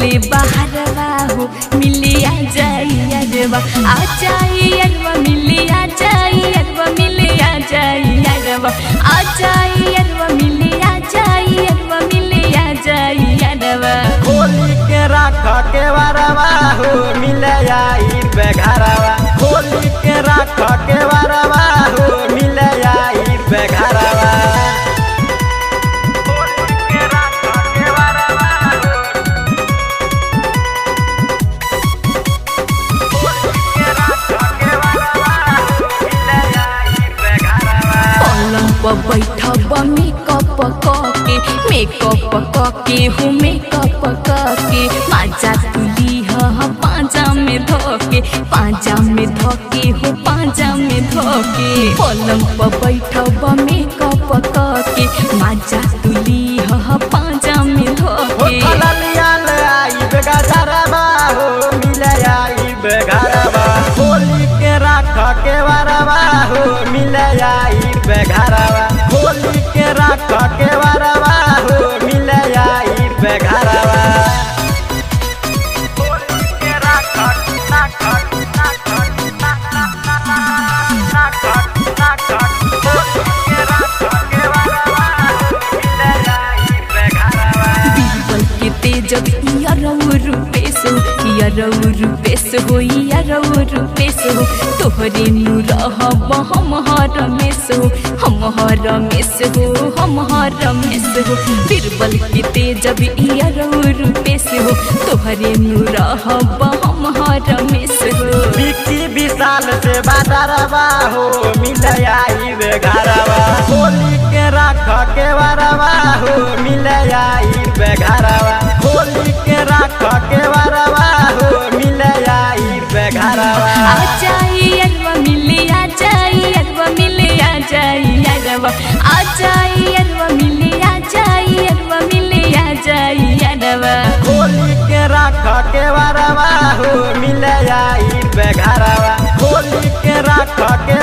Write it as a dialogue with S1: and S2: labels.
S1: गईले बाहरवा हो मिले आ जाई अरवा आ जाई अरवा मिले आ जाई अरवा मिले आ जाई अरवा आ जाई अरवा मिले आ जाई अरवा मिले आ जाई अरवा
S2: होली के राख के वरवा हो मिले आई बेघरवा होली के राख के वरवा हो मिले आई बेघरवा
S1: बैठब मेकअप के हो मेकअप के पाँचा तुली पाँचा में धोके हो पाँचा में धोके पलंग पर बैठब मेकअप के माजा तुली पाँचा में धोके
S2: होली के राख के वरवा हो मिले आई बेघरवा होली के राख के वरवा हो मिले आई बेघरवा
S1: जब रूपेश हो तोहरे नु रहब हम रमेश हो बीरबल के तेज रूपेश हो तोहरे नु रहब हम रमेश हो
S2: विक्की विशाल से बादरवा हो मिले आई बेघरवा होली के राख के वरवा हो मिले आई बेघरवा होली के राख के वरवा हो मिले आई बेघरवा
S1: आ जाई अरवा मिले आ जाई अरवा मिले आ जाई अरवा आ जाई अरवा मिले आ जाई अरवा मिले आ जाई अरवा
S2: होली के राख के वरवा हो मिले आई बेघरवा होली के राख के